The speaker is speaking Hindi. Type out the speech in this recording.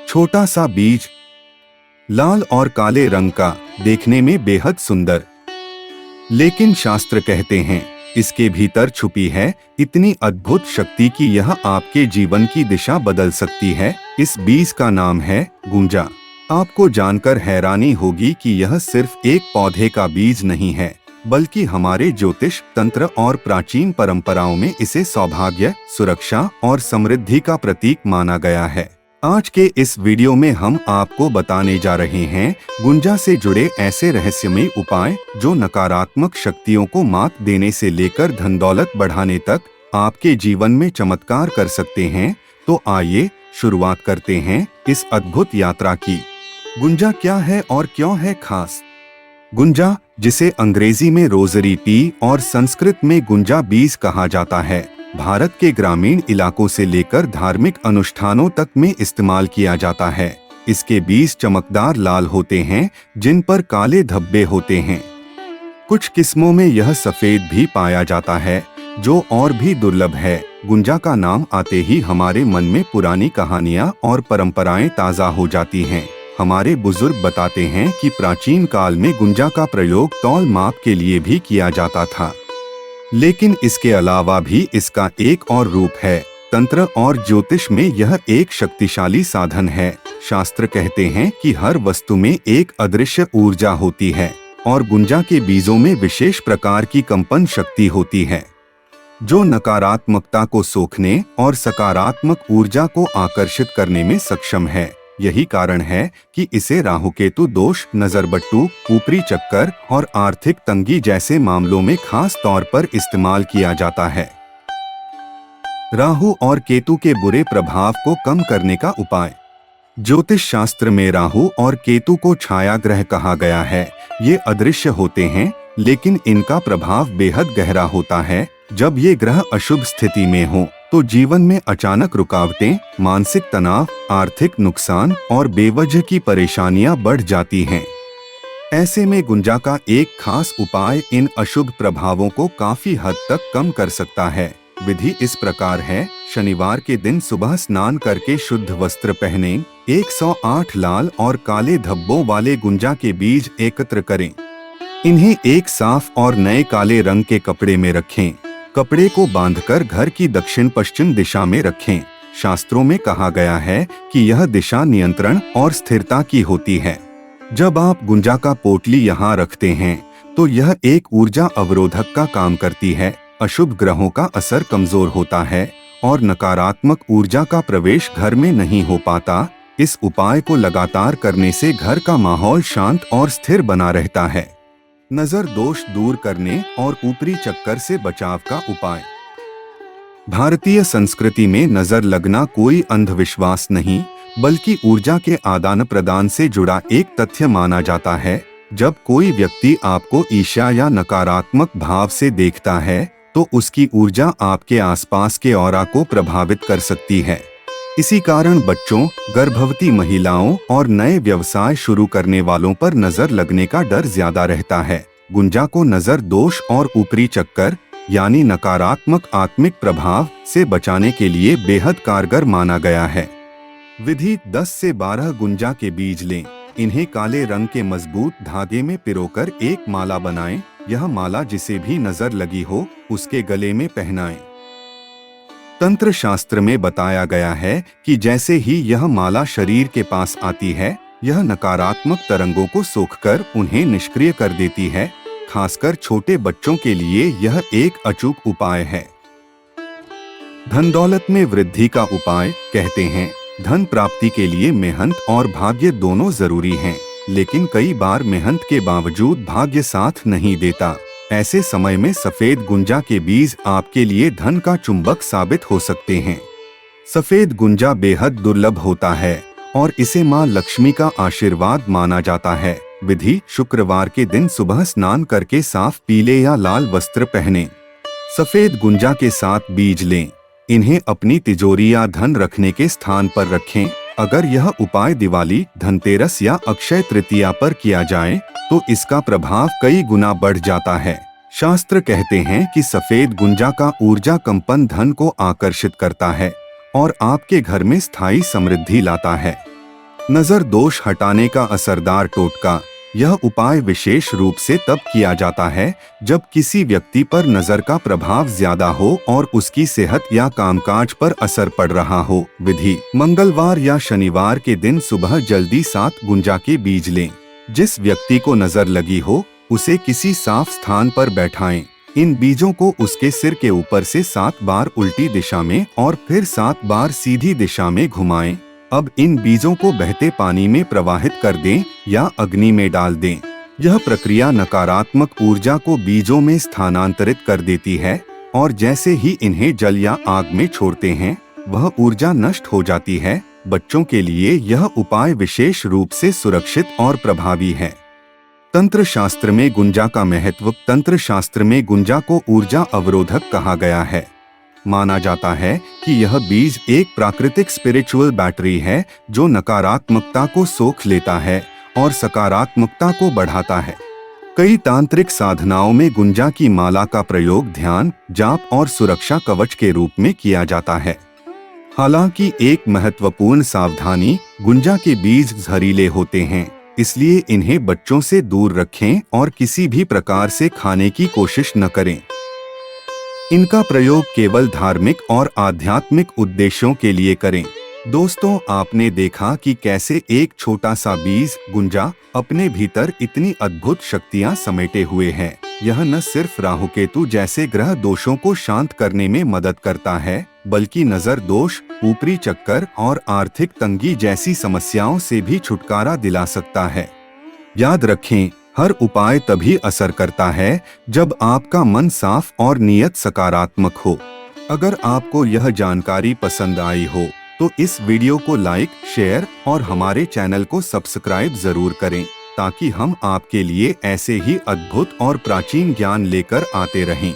छोटा सा बीज, लाल और काले रंग का, देखने में बेहद सुंदर। लेकिन शास्त्र कहते हैं इसके भीतर छुपी है इतनी अद्भुत शक्ति कि यह आपके जीवन की दिशा बदल सकती है। इस बीज का नाम है गुंजा। आपको जानकर हैरानी होगी कि यह सिर्फ एक पौधे का बीज नहीं है, बल्कि हमारे ज्योतिष तंत्र और प्राचीन परंपराओं में इसे सौभाग्य, सुरक्षा और समृद्धि का प्रतीक माना गया है। आज के इस वीडियो में हम आपको बताने जा रहे हैं गुंजा से जुड़े ऐसे रहस्यमय उपाय जो नकारात्मक शक्तियों को मात देने से लेकर धन दौलत बढ़ाने तक आपके जीवन में चमत्कार कर सकते हैं। तो आइए शुरुआत करते हैं इस अद्भुत यात्रा की। गुंजा क्या है और क्यों है खास? गुंजा, जिसे अंग्रेजी में रोजरी टी और संस्कृत में गुंजा बीज कहा जाता है, भारत के ग्रामीण इलाकों से लेकर धार्मिक अनुष्ठानों तक में इस्तेमाल किया जाता है। इसके बीज चमकदार लाल होते हैं जिन पर काले धब्बे होते हैं। कुछ किस्मों में यह सफेद भी पाया जाता है, जो और भी दुर्लभ है। गुंजा का नाम आते ही हमारे मन में पुरानी कहानियां और परंपराएं ताजा हो जाती हैं। हमारे बुजुर्ग बताते हैं कि प्राचीन काल में गुंजा का प्रयोग तौल माप के लिए भी किया जाता था। लेकिन इसके अलावा भी इसका एक और रूप है। तंत्र और ज्योतिष में यह एक शक्तिशाली साधन है। शास्त्र कहते हैं कि हर वस्तु में एक अदृश्य ऊर्जा होती है और गुंजा के बीजों में विशेष प्रकार की कंपन शक्ति होती है, जो नकारात्मकता को सोखने और सकारात्मक ऊर्जा को आकर्षित करने में सक्षम है। यही कारण है कि इसे राहु-केतु दोष, नजरबट्टू, ऊपरी चक्कर और आर्थिक तंगी जैसे मामलों में खास तौर पर इस्तेमाल किया जाता है। राहु और केतु के बुरे प्रभाव को कम करने का उपाय। ज्योतिष शास्त्र में राहु और केतु को छाया ग्रह कहा गया है। ये अदृश्य होते हैं, लेकिन इनका प्रभाव बेहद गहरा होता है। जब ये ग्रह अशुभ स्थिति में हो तो जीवन में अचानक रुकावटें, मानसिक तनाव, आर्थिक नुकसान और बेवजह की परेशानियां बढ़ जाती हैं। ऐसे में गुंजा का एक खास उपाय इन अशुभ प्रभावों को काफी हद तक कम कर सकता है। विधि इस प्रकार है। शनिवार के दिन सुबह स्नान करके शुद्ध वस्त्र पहने 108 लाल और काले धब्बों वाले गुंजा के बीज एकत्र करें। इन्हें एक साफ और नए काले रंग के कपड़े में रखें। कपड़े को बांधकर घर की दक्षिण पश्चिम दिशा में रखें। शास्त्रों में कहा गया है कि यह दिशा नियंत्रण और स्थिरता की होती है। जब आप गुंजा का पोटली यहाँ रखते हैं तो यह एक ऊर्जा अवरोधक का काम करती है। अशुभ ग्रहों का असर कमजोर होता है और नकारात्मक ऊर्जा का प्रवेश घर में नहीं हो पाता। इस उपाय को लगातार करने से घर का माहौल शांत और स्थिर बना रहता है। नजर दोष दूर करने और ऊपरी चक्कर से बचाव का उपाय। भारतीय संस्कृति में नजर लगना कोई अंधविश्वास नहीं, बल्कि ऊर्जा के आदान प्रदान से जुड़ा एक तथ्य माना जाता है। जब कोई व्यक्ति आपको ईर्ष्या या नकारात्मक भाव से देखता है तो उसकी ऊर्जा आपके आसपास के ऑरा को प्रभावित कर सकती है। इसी कारण बच्चों, गर्भवती महिलाओं और नए व्यवसाय शुरू करने वालों पर नजर लगने का डर ज्यादा रहता है। गुंजा को नजर दोष और ऊपरी चक्कर यानी नकारात्मक आत्मिक प्रभाव से बचाने के लिए बेहद कारगर माना गया है। विधि: 10 से 12 गुंजा के बीज लें। इन्हें काले रंग के मजबूत धागे में पिरोकर एक माला बनाएं। यह माला जिसे भी नजर लगी हो उसके गले में पहनाएं। तंत्र शास्त्र में बताया गया है कि जैसे ही यह माला शरीर के पास आती है, यह नकारात्मक तरंगों को सोखकर उन्हें निष्क्रिय कर देती है। खासकर छोटे बच्चों के लिए यह एक अचूक उपाय है। धन दौलत में वृद्धि का उपाय। कहते हैं धन प्राप्ति के लिए मेहनत और भाग्य दोनों जरूरी हैं, लेकिन कई बार मेहनत के बावजूद भाग्य साथ नहीं देता। ऐसे समय में सफेद गुंजा के बीज आपके लिए धन का चुंबक साबित हो सकते हैं। सफेद गुंजा बेहद दुर्लभ होता है और इसे मां लक्ष्मी का आशीर्वाद माना जाता है। विधि: शुक्रवार के दिन सुबह स्नान करके साफ पीले या लाल वस्त्र पहनें। सफेद गुंजा के साथ बीज लें। इन्हें अपनी तिजोरी या धन रखने के स्थान पर रखें। अगर यह उपाय दिवाली, धनतेरस या अक्षय तृतीया पर किया जाए तो इसका प्रभाव कई गुना बढ़ जाता है। शास्त्र कहते हैं कि सफेद गुंजा का ऊर्जा कंपन धन को आकर्षित करता है और आपके घर में स्थायी समृद्धि लाता है। नजर दोष हटाने का असरदार टोटका। यह उपाय विशेष रूप से तब किया जाता है जब किसी व्यक्ति पर नजर का प्रभाव ज्यादा हो और उसकी सेहत या कामकाज पर असर पड़ रहा हो। विधि: मंगलवार या शनिवार के दिन सुबह जल्दी 7 गुंजा के बीज लें। जिस व्यक्ति को नजर लगी हो उसे किसी साफ स्थान पर बैठाएं। इन बीजों को उसके सिर के ऊपर से 7 बार उल्टी दिशा में और फिर 7 बार सीधी दिशा में घुमाएं। अब इन बीजों को बहते पानी में प्रवाहित कर दें या अग्नि में डाल दें। यह प्रक्रिया नकारात्मक ऊर्जा को बीजों में स्थानांतरित कर देती है और जैसे ही इन्हें जल या आग में छोड़ते हैं वह ऊर्जा नष्ट हो जाती है। बच्चों के लिए यह उपाय विशेष रूप से सुरक्षित और प्रभावी है। तंत्र शास्त्र में गुंजा का महत्व। तंत्र शास्त्र में गुंजा को ऊर्जा अवरोधक कहा गया है। माना जाता है कि यह बीज एक प्राकृतिक स्पिरिचुअल बैटरी है जो नकारात्मकता को सोख लेता है और सकारात्मकता को बढ़ाता है। कई तांत्रिक साधनाओं में गुंजा की माला का प्रयोग ध्यान, जाप और सुरक्षा कवच के रूप में किया जाता है। हालांकि एक महत्वपूर्ण सावधानी: गुंजा के बीज जहरीले होते हैं, इसलिए इन्हें बच्चों से दूर रखें और किसी भी प्रकार से खाने की कोशिश न करें। इनका प्रयोग केवल धार्मिक और आध्यात्मिक उद्देश्यों के लिए करें। दोस्तों, आपने देखा कि कैसे एक छोटा सा बीज गुंजा अपने भीतर इतनी अद्भुत शक्तियां समेटे हुए है। यह न सिर्फ राहु केतु जैसे ग्रह दोषों को शांत करने में मदद करता है, बल्कि नजर दोष, ऊपरी चक्कर और आर्थिक तंगी जैसी समस्याओं से भी छुटकारा दिला सकता है। याद रखें, हर उपाय तभी असर करता है जब आपका मन साफ और नियत सकारात्मक हो। अगर आपको यह जानकारी पसंद आई हो तो इस वीडियो को लाइक, शेयर और हमारे चैनल को सब्सक्राइब जरूर करें ताकि हम आपके लिए ऐसे ही अद्भुत और प्राचीन ज्ञान लेकर आते रहें।